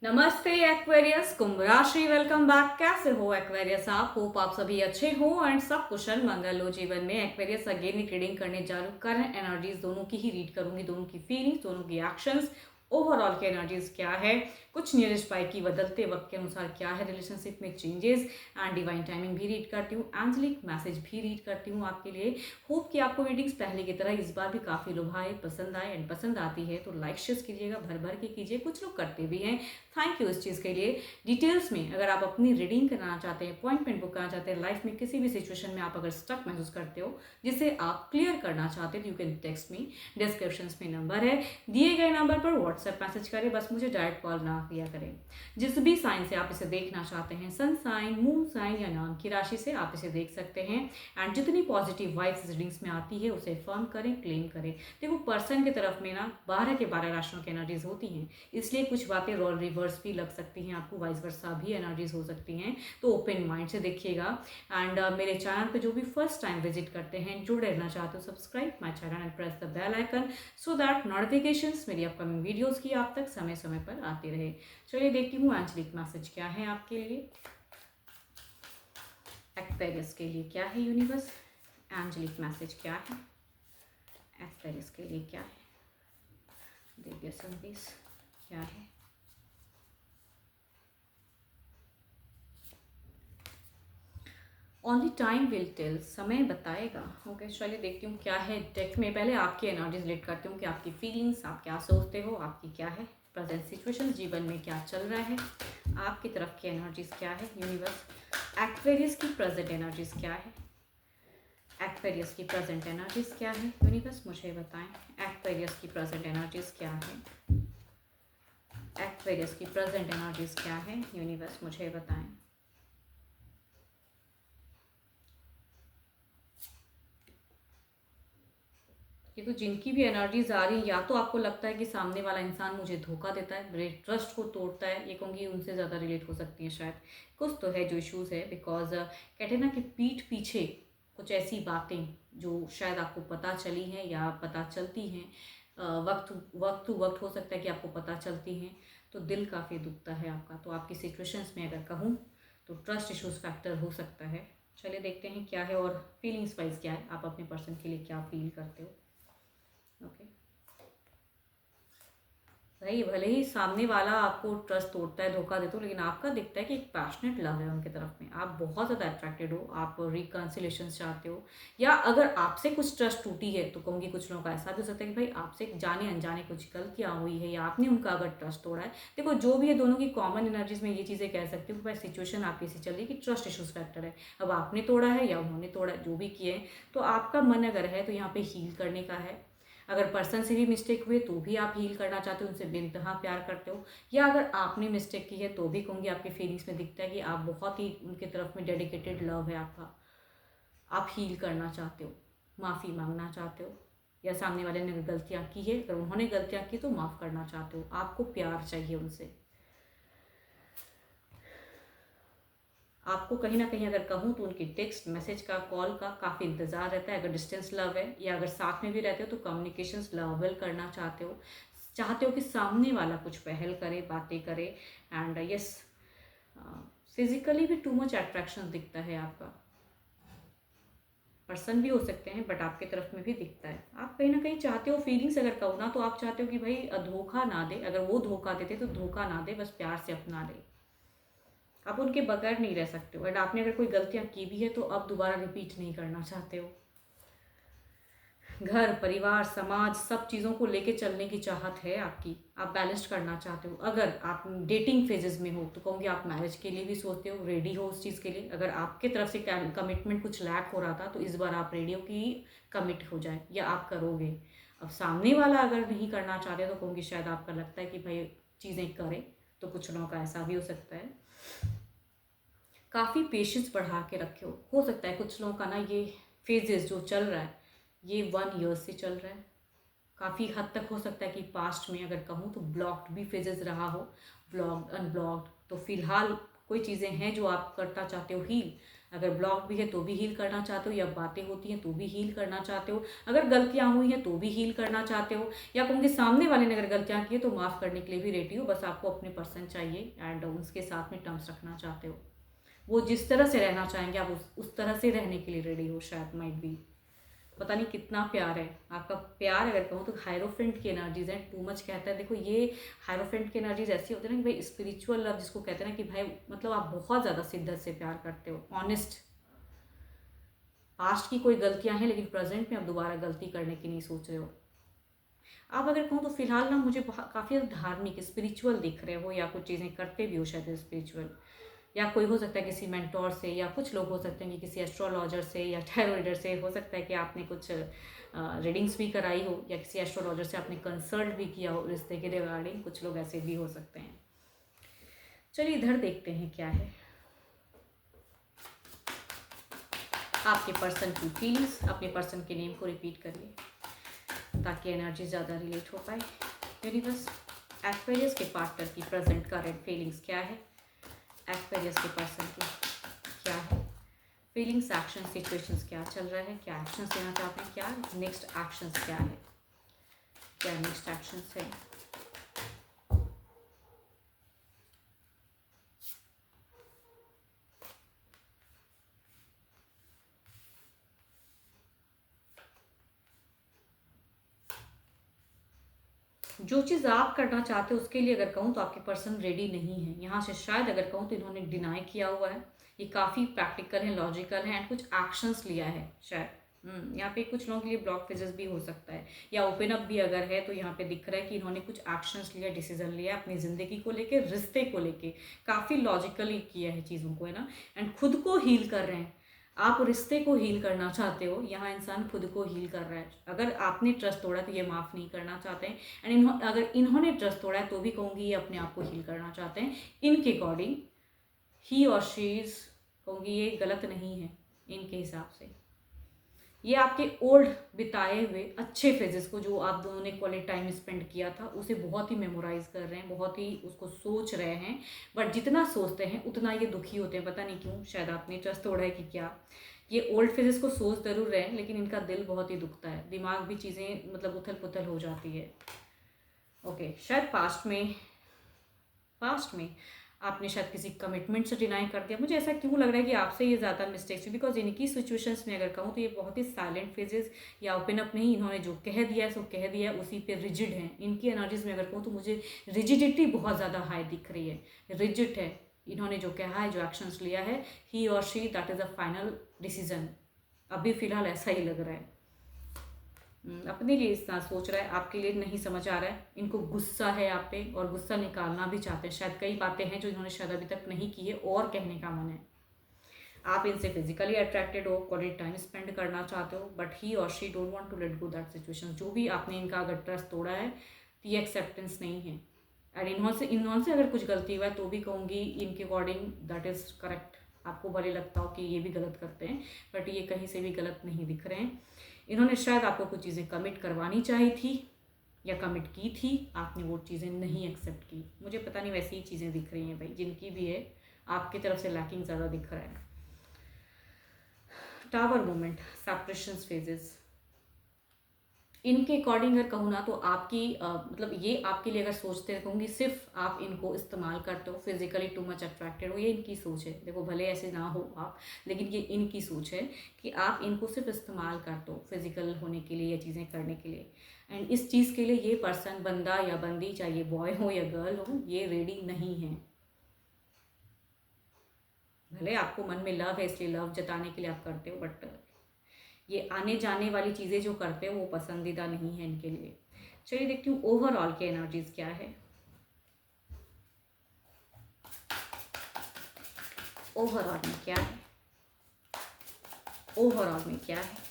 नमस्ते एक्वेरियस, कुंभ राशि। Welcome back. कैसे हो एक्वेरियस? आप होप आप सभी अच्छे हो एंड सब कुशल मंगल हो जीवन में। एक्वेरियस अगेन रीडिंग करने जा रही हूँ। करंट एनर्जीज दोनों की ही रीड करूंगी, दोनों की फीलिंग्स, दोनों की एक्शंस, ओवरऑल की एनर्जीज क्या है, कुछ नियरेस्ट बाय की बदलते वक्त के अनुसार क्या है, रिलेशनशिप में चेंजेस एंड डिवाइन टाइमिंग भी रीड करती हूँ, एंजेलिक मैसेज भी रीड करती हूँ आपके लिए। होप कि आपको रीडिंग्स पहले की तरह इस बार भी काफ़ी लुभाए, पसंद आए एंड पसंद आती है तो लाइक शेयर कीजिएगा, भर भर के कीजिए, कुछ लोग करते भी हैं, थैंक यू इस चीज़ के लिए। डिटेल्स में अगर आप अपनी रीडिंग कराना चाहते हैं, अपॉइंटमेंट बुक कराना चाहते हैं, लाइफ में किसी भी सिचुएशन में आप अगर स्टक महसूस करते हो जिसे आप क्लियर करना चाहते हैं, you can text me. Description में नंबर है, दिए गए नंबर पर व्हाट्सएप मैसेज करें, बस मुझे डायरेक्ट कॉल ना किया करें। जिस भी साइन से आप इसे देखना चाहते हैं, सन साइन, मून साइन या नाम की राशि से आप इसे देख सकते हैं। एंड जितनी पॉजिटिव वाइब्स रीडिंग्स में आती है उसे फर्म करें, क्लेम करें। देखो पर्सन की तरफ में ना 12 के 12 राशियों की एनर्जीज होती हैं, इसलिए कुछ बातें रोल रिवर्स भी लग सकती हैं आपको, वाइस वर्सा भी एनर्जीज हो सकती हैं, तो ओपन माइंड से देखिएगा। एंड मेरे चैनल पे जो भी फर्स्ट टाइम विजिट करते हैं, जुड़े रहना चाहते हो, subscribe my channel and press the bell icon so that notifications मेरी अपकमिंग वीडियोस की आप तक समय समय पर आती रहे। चलिए देखती हूँ एंजेलिक मैसेज क्या है आपके लिए, एक्वेरियस के लिए क्या है यूनिवर्स, एंजेलिक मैसेज क्या है एक्वेरियस के लिए, क्या है दिव्य संदेश क्या है। ओनली टाइम विल टेल, समय बताएगा। ओके चलिए देखती हूँ क्या है डेक में। पहले आपकी एनर्जीज रीड करती हूँ कि आपकी फीलिंग्स, आप क्या सोचते हो, आपकी क्या है प्रेजेंट सिचुएशन, जीवन में क्या चल रहा है, आपकी तरफ की एनर्जीज क्या है यूनिवर्स। एक्वेरियस की प्रेजेंट एनर्जीज क्या है, एक्वेरियस की प्रेजेंट एनर्जीज क्या है यूनिवर्स, मुझे बताएं। एक्वेरियस की प्रेजेंट एनर्जीज क्या है, एक्वेरियस की प्रेजेंट एनर्जीज क्या है यूनिवर्स, मुझे बताएं। ये तो जिनकी भी एनर्जीज आ रही है, या तो आपको लगता है कि सामने वाला इंसान मुझे धोखा देता है, मेरे ट्रस्ट को तोड़ता है, ये कहूँगी उनसे ज़्यादा रिलेट हो सकती हैं शायद। कुछ तो है जो इश्यूज़ है, बिकॉज कहते हैं ना कि पीठ पीछे कुछ ऐसी बातें जो शायद आपको पता चली हैं या पता चलती हैं, वक्त वक्त टू वक्त हो सकता है कि आपको पता चलती हैं, तो दिल काफ़ी दुखता है आपका। तो आपकी सिचुएशंस में अगर कहूँ तो ट्रस्ट इश्यूज फैक्टर हो सकता है। चलिए देखते हैं क्या है और फीलिंग्स वाइज क्या है, आप अपने पर्सन के लिए क्या फील करते हो। ओके भाई, भले ही सामने वाला आपको ट्रस्ट तोड़ता है, धोखा देता हो, लेकिन आपका दिखता है कि एक पैशनेट लव है उनकी तरफ में, आप बहुत ज़्यादा अट्रैक्टेड हो, आप रिकन्सिलेशन चाहते हो। या अगर आपसे कुछ ट्रस्ट टूटी है तो कहूँगी कुछ लोगों का ऐसा भी हो सकता है कि भाई आपसे जाने अनजाने कुछ गलतियाँ हुई है या आपने उनका अगर ट्रस्ट तोड़ा है। देखो जो भी है, दोनों की कॉमन एनर्जीज में ये चीज़ें कह सकती हूँ कि भाई सिचुएशन आपकी ऐसी चल रही है कि ट्रस्ट इशूज़ फैक्टर है। अब आपने तोड़ा है या उन्होंने तोड़ा है, जो भी किए हैं, तो आपका मन अगर है तो यहाँ पे हील करने का है। अगर पर्सन से भी मिस्टेक हुई तो भी आप हील करना चाहते हो, उनसे बेइंतहा प्यार करते हो, या अगर आपने मिस्टेक की है तो भी कहूँगी आपकी फीलिंग्स में दिखता है कि आप बहुत ही उनके तरफ में डेडिकेटेड लव है आपका, आप हील करना चाहते हो, माफ़ी मांगना चाहते हो, या सामने वाले ने गलतियाँ की है, अगर उन्होंने गलतियाँ की तो माफ़ करना चाहते हो, आपको प्यार चाहिए उनसे। आपको कहीं ना कहीं अगर कहूँ तो उनकी टेक्स्ट मैसेज का, कॉल का काफ़ी इंतज़ार रहता है। अगर डिस्टेंस लव है या अगर साथ में भी रहते हो तो कम्युनिकेशंस लवेबल करना चाहते हो कि सामने वाला कुछ पहल करे, बातें करे। एंड यस, फिजिकली भी टू मच अट्रैक्शन दिखता है आपका, पर्सन भी हो सकते हैं बट आपके तरफ में भी दिखता है। आप कहीं ना कहीं चाहते हो, फीलिंग्स अगर कहूँ ना तो आप चाहते हो कि भाई धोखा ना दे, अगर वो धोखा देते तो धोखा ना दे, बस प्यार से अपना ले। आप उनके बगैर नहीं रह सकते हो, एंड आपने अगर कोई गलतियां की भी है तो अब दोबारा रिपीट नहीं करना चाहते हो। घर परिवार समाज सब चीज़ों को लेके चलने की चाहत है आपकी, आप बैलेंस करना चाहते हो। अगर आप डेटिंग फेजेस में हो तो कहूँगी आप मैरिज के लिए भी सोचते हो, रेडी हो उस चीज़ के लिए। अगर आपके तरफ से कमिटमेंट कुछ लैक हो रहा था तो इस बार आप रेडी हो कि कमिट हो जाए या आप करोगे। अब सामने वाला अगर नहीं करना चाहते तो कहूँगी शायद आपका लगता है कि भाई चीज़ें करें, तो कुछ लोगों का ऐसा भी हो सकता है। काफ़ी पेशेंस बढ़ा के रखे हो सकता है कुछ लोगों का ना, ये फेजेस जो चल रहा है ये 1 ईयर से चल रहा है। काफ़ी हद तक हो सकता है कि पास्ट में अगर कहूँ तो ब्लॉक्ड भी फेजेस रहा हो, ब्लॉक्ड अनब्लॉक्ड, तो फिलहाल कोई चीज़ें हैं जो आप करना चाहते हो हील, अगर ब्लॉक भी है तो भी हील करना चाहते हो, या बातें होती हैं तो भी हील करना चाहते हो, अगर गलतियां हुई हैं तो भी हील करना चाहते हो, या उनके सामने वाले ने अगर गलतियां की है तो माफ़ करने के लिए भी रेडी हो। बस आपको अपने पर्सन चाहिए एंड उसके साथ में टर्म्स रखना चाहते हो। वो जिस तरह से रहना चाहेंगे आप उस तरह से रहने के लिए रेडी हो। शायद माइट बी, पता नहीं कितना प्यार है आपका। प्यार अगर कहूँ तो हायरोफेंट की एनर्जीज हैं, टू मच कहता है। देखो ये हायरोफेंट की एनर्जीज ऐसी होती है ना कि भाई स्पिरिचुअल लव जिसको कहते हैं ना, कि भाई मतलब आप बहुत ज़्यादा शिद्दत से प्यार करते हो, ऑनेस्ट। पास्ट की कोई गलतियां हैं लेकिन प्रेजेंट में आप दोबारा गलती करने की नहीं सोच रहे हो। आप अगर कहूँ तो फिलहाल ना मुझे काफ़ी धार्मिक स्पिरिचुअल दिख रहे हो, या कुछ चीज़ें करते भी हो शायद स्पिरिचुअल, या कोई हो सकता है किसी मेंटोर से, या कुछ लोग हो सकते हैं कि किसी एस्ट्रोलॉजर से या टैरो रीडर से। हो सकता है कि आपने कुछ रीडिंग्स भी कराई हो, या किसी एस्ट्रोलॉजर से आपने कंसल्ट भी किया हो रिश्ते के रिगार्डिंग। कुछ लोग ऐसे भी हो सकते हैं। चलिए इधर देखते हैं क्या है आपके पर्सन की फीलिंग्स। अपने पर्सन के नेम को रिपीट करिए ताकि एनर्जी ज़्यादा रिलेट हो पाए। यूनिवर्स, एक्वेरियस के पार्टनर की प्रेजेंट करंट फीलिंग्स क्या है, एक्वेरियस के पर्सन की क्या है फीलिंग्स, एक्शन, सिचुएशंस क्या चल रहा है, क्या एक्शंस लेना चाहते हैं, क्या नेक्स्ट एक्शंस क्या है, क्या नेक्स्ट एक्शंस है। जो चीज़ आप करना चाहते हो उसके लिए अगर कहूँ तो आपके पर्सन रेडी नहीं है। यहाँ से शायद अगर कहूँ तो इन्होंने डिनाई किया हुआ है। ये काफ़ी प्रैक्टिकल है, लॉजिकल है एंड कुछ एक्शंस लिया है शायद। यहाँ पे कुछ लोगों के लिए ब्लॉक फेजेस भी हो सकता है, या ओपन अप भी अगर है तो यहाँ पे दिख रहा है कि इन्होंने कुछ एक्शंस लिया, डिसीजन लिया अपनी ज़िंदगी को लेके, रिश्ते को लेके। काफ़ी लॉजिकली किया है चीज़ों को, है ना। एंड खुद को हील कर रहे हैं। आप रिश्ते को हील करना चाहते हो, यहाँ इंसान खुद को हील कर रहा है। अगर आपने ट्रस्ट तोड़ा तो ये माफ़ नहीं करना चाहते हैं। एंड अगर इन्होंने ट्रस्ट तोड़ा है तो भी कहूँगी ये अपने आप को हील करना चाहते हैं। इनके अकॉर्डिंग ही और शी इज, कहूँगी ये गलत नहीं है इनके हिसाब से। ये आपके ओल्ड बिताए हुए अच्छे फेजेस को, जो आप दोनों ने क्वालिटी टाइम स्पेंड किया था, उसे बहुत ही मेमोराइज कर रहे हैं, बहुत ही उसको सोच रहे हैं। बट जितना सोचते हैं उतना ये दुखी होते हैं, पता नहीं क्यों। शायद आपने ट्रस्ट तोड़ा है कि क्या। ये ओल्ड फेजेस को सोच जरूर रहे हैं लेकिन इनका दिल बहुत ही दुखता है, दिमाग भी चीज़ें मतलब उथल पुथल हो जाती है। ओके, शायद पास्ट में आपने शायद किसी कमिटमेंट से डिनाई कर दिया। मुझे ऐसा क्यों लग रहा है कि आपसे ये ज़्यादा मिस्टेक्स हुई, बिकॉज इनकी सिचुएशंस में अगर कहूँ तो ये बहुत ही साइलेंट फेजेस या ओपन अप नहीं। इन्होंने जो कह दिया है सो कह दिया है, उसी पे रिजिड हैं। इनकी एनर्जीज में अगर कहूँ तो मुझे रिजिडिटी बहुत ज़्यादा हाई दिख रही है, रिजिड है। इन्होंने जो कहा है, जो एक्शंस लिया है, ही और she, that is a final decision. अभी फ़िलहाल ऐसा ही लग रहा है। अपने लिए इतना सोच रहा है, आपके लिए नहीं समझ आ रहा है। इनको गुस्सा है आप पे और गुस्सा निकालना भी चाहते हैं। शायद कई बातें हैं जो इन्होंने शायद अभी तक नहीं की है और कहने का मन है। आप इनसे फिजिकली अट्रैक्टेड हो, क्वालिटी टाइम स्पेंड करना चाहते हो, बट ही और she don't want to let go that situation. जो भी आपने इनका अगर ट्रस्ट तोड़ा है तो ये एक्सेप्टेंस नहीं है। एंड इन्होंने अगर कुछ गलती हुआ है तो भी कहूँगी इनके अकॉर्डिंग दैट इज़ करेक्ट। आपको भले लगता हो कि ये भी गलत करते हैं, बट ये कहीं से भी गलत नहीं दिख रहे हैं। इन्होंने शायद आपको कुछ चीज़ें कमिट करवानी चाहिए थी या कमिट की थी, आपने वो चीज़ें नहीं एक्सेप्ट की। मुझे पता नहीं, वैसी ही चीज़ें दिख रही हैं भाई। जिनकी भी है आपकी तरफ से लैकिंग ज़्यादा दिख रहा है। टावर मोमेंट, सेपरेशंस फेजेस, इनके अकॉर्डिंग अगर कहूँ ना तो आपकी मतलब ये आपके लिए अगर सोचते हैं, कहूँगी सिर्फ आप इनको इस्तेमाल करते हो, फिजिकली टू मच अट्रैक्टेड हो। ये इनकी सोच है। देखो भले ऐसे ना हो आप, लेकिन ये इनकी सोच है कि आप इनको सिर्फ इस्तेमाल करते हो फिजिकल होने के लिए या चीज़ें करने के लिए। एंड इस चीज़ के लिए ये पर्सन, बंदा या बंदी, चाहे ये बॉय हो या गर्ल हो, ये रेडी नहीं है। भले आपको मन में लव है इसलिए लव जताने के लिए आप करते हो, बट ये आने जाने वाली चीज़ें जो करते हैं वो पसंदीदा नहीं है इनके लिए। चलिए देखती हूँ ओवरऑल की एनर्जीज क्या है। ओवरऑल में क्या है, ओवरऑल में क्या है।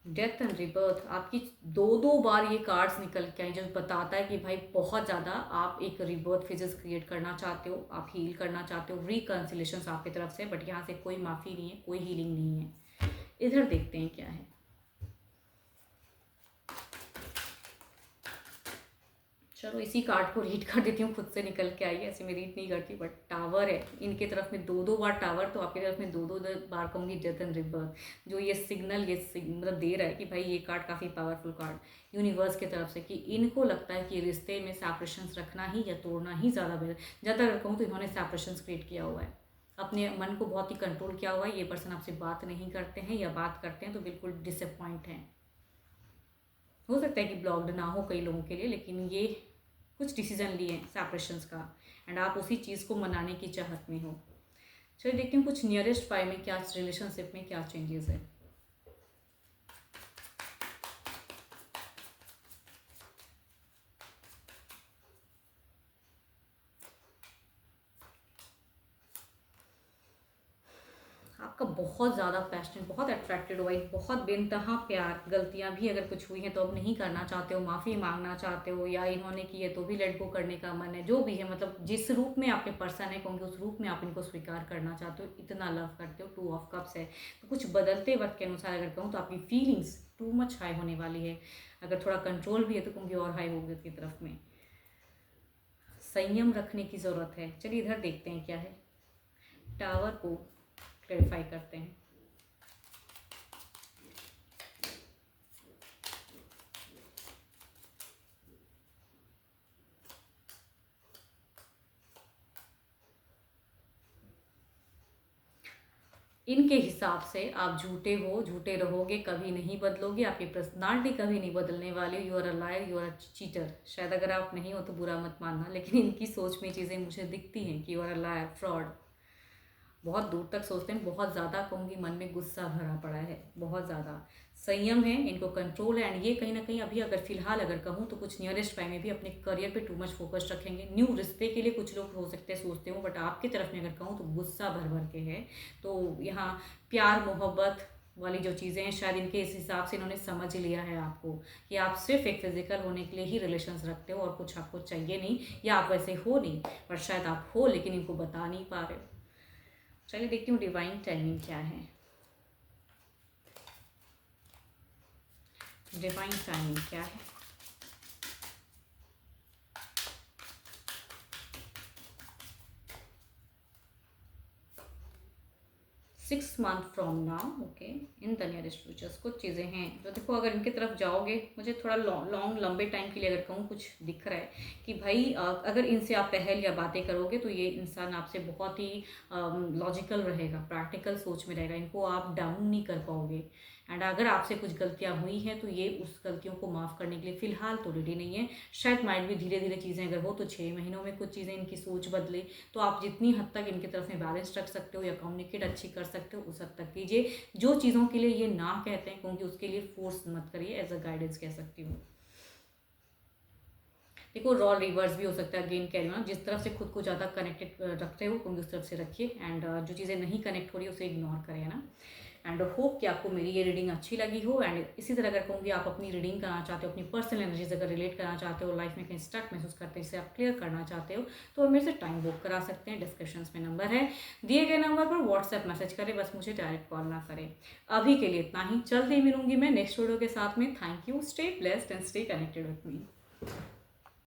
डेथ एंड रिबर्थ, आपकी दो बार ये कार्ड्स निकल के आए, जो बताता है कि भाई बहुत ज़्यादा आप एक रिबर्थ फेजेस क्रिएट करना चाहते हो, आप हील करना चाहते हो, रिकन्सिलेशन आपकी तरफ से। बट यहाँ से कोई माफ़ी नहीं है, कोई हीलिंग नहीं है। इधर देखते हैं क्या है। चलो इसी कार्ड को रीड कर देती हूँ, खुद से निकल के आई है, ऐसे मैं रीड नहीं करती। बट टावर है, इनके तरफ में दो दो बार टावर, तो आपकी तरफ में दो दो बार कहूँगी डेथ एंड रिबर्थ। जो ये सिग्नल मतलब दे रहा है कि भाई ये कार्ड काफ़ी पावरफुल कार्ड यूनिवर्स की तरफ से, कि इनको लगता है कि रिश्ते में सेपरेशंस रखना ही या तोड़ना ही ज़्यादा बेहतर। ज़्यादा अगर कहूँ तो इन्होंने सेपरेशंस क्रिएट किया हुआ है, अपने मन को बहुत ही कंट्रोल किया हुआ है। ये पर्सन आपसे बात नहीं करते हैं, या बात करते हैं तो बिल्कुल डिसअपॉइंट हैं। हो सकता है कि ब्लॉक्ड ना हो कई लोगों के लिए, लेकिन ये कुछ डिसीजन लिए हैं सेपरेशंस का, एंड आप उसी चीज़ को मनाने की चाहत में हो। चलिए देखते हैं कुछ नियरेस्ट 5 में क्या रिलेशनशिप में क्या चेंजेस है। आपका बहुत ज़्यादा पैशनेट, बहुत अट्रैक्टेड हुआ, बहुत बेनतहा प्यार। गलतियाँ भी अगर कुछ हुई हैं तो अब नहीं करना चाहते हो, माफ़ी मांगना चाहते हो, या इन्होंने की है तो भी लेट गो करने का मन है। जो भी है, मतलब जिस रूप में आपके पर्सन है कहूँगी, उस रूप में आप इनको स्वीकार करना चाहते हो, इतना लव करते हो। 2 ऑफ कप्स है, तो कुछ बदलते वक्त के अनुसार अगर कहूँ तो आपकी फीलिंग्स टू मच हाई होने वाली है। अगर थोड़ा कंट्रोल भी है तो कहूँगी और हाई होगी उसकी तरफ में। संयम रखने की ज़रूरत है। चलिए इधर देखते हैं क्या है, टावर को क्लैरिफाई करते हैं। इनके हिसाब से आप झूठे हो, झूठे रहोगे, कभी नहीं बदलोगे, आपकी पर्सनालिटी कभी नहीं बदलने वाली। You are a liar, you are a cheater. शायद अगर आप नहीं हो तो बुरा मत मानना, लेकिन इनकी सोच में चीज़ें मुझे दिखती हैं कि you are a liar, fraud. बहुत दूर तक सोचते हैं, बहुत ज़्यादा कहूँगी मन में गुस्सा भरा पड़ा है, बहुत ज़्यादा। संयम है, इनको कंट्रोल है, एंड ये कहीं ना कहीं अभी अगर फिलहाल अगर कहूँ तो कुछ नियरेस्ट टाइम में भी अपने करियर पे टू मच फोकस रखेंगे। न्यू रिश्ते के लिए कुछ लोग हो सकते हैं सोचते हो, बट आपकी तरफ में अगर कहूँ तो गुस्सा भर भर के है। तो यहाँ प्यार मोहब्बत वाली जो चीज़ें हैं, शायद इनके इस हिसाब से इन्होंने समझ लिया है आपको, कि आप सिर्फ एक फिजिकल होने के लिए ही रिलेशंस रखते हो और कुछ आपको चाहिए नहीं, या आप वैसे हो नहीं, पर शायद आप हो लेकिन इनको बता नहीं पा रहे हो। चलिए देखती हूँ डिवाइन टाइमिंग क्या है। डिवाइन टाइमिंग क्या है। 6 month from now, okay, in the nearest futures कुछ चीज़ें हैं जो देखो, अगर इनकी तरफ जाओगे, मुझे थोड़ा लॉन्ग लंबे टाइम के लिए अगर कहूँ कुछ दिख रहा है कि भाई अगर इनसे आप पहल या बातें करोगे तो ये इंसान आपसे बहुत ही लॉजिकल रहेगा, प्रैक्टिकल सोच में रहेगा, इनको आप डाउन नहीं कर पाओगे। एंड अगर आपसे कुछ गलतियाँ हुई हैं तो ये उस गलतियों को माफ़ करने के लिए फ़िलहाल तो रेडी नहीं है। शायद माइंड भी धीरे धीरे चीज़ें अगर हो तो 6 महीनों में कुछ चीज़ें इनकी सोच बदले, तो आप जितनी हद तक इनकी तरफ में बैलेंस रख सकते हो या कम्युनिकेट अच्छी कर सकते हो उस हद तक कीजिए। जो चीज़ों के लिए ये ना कहते हैं क्योंकि उसके लिए फोर्स मत करिए, एज अ गाइडेंस कह सकती हूँ। देखो रॉ रिवर्स भी हो सकता है, अगेन कह रही हूँ ना, जिस तरफ से खुद को ज़्यादा कनेक्टेड रखते हो क्योंकि उस तरफ से रखिए, एंड जो चीज़ें नहीं कनेक्ट हो रही है उसे इग्नोर करें, है ना। एंड होप कि आपको मेरी ये रीडिंग अच्छी लगी हो। एंड इसी तरह अगर कहूँगी आप अपनी रीडिंग करना चाहते हो, अपनी पर्सनल एनर्जीज अगर रिलेट करना चाहते हो, लाइफ में कहीं स्टक महसूस करते हो, इसे आप क्लियर करना चाहते हो, तो मेरे से टाइम बुक करा सकते हैं। डिस्क्रिप्शन में नंबर है, दिए गए नंबर पर व्हाट्सएप मैसेज करें, बस मुझे डायरेक्ट कॉल ना करें। अभी के लिए इतना ही, जल्दी मिलूंगी मैं नेक्स्ट वीडियो के साथ में। Thank you, stay blessed and stay connected with me.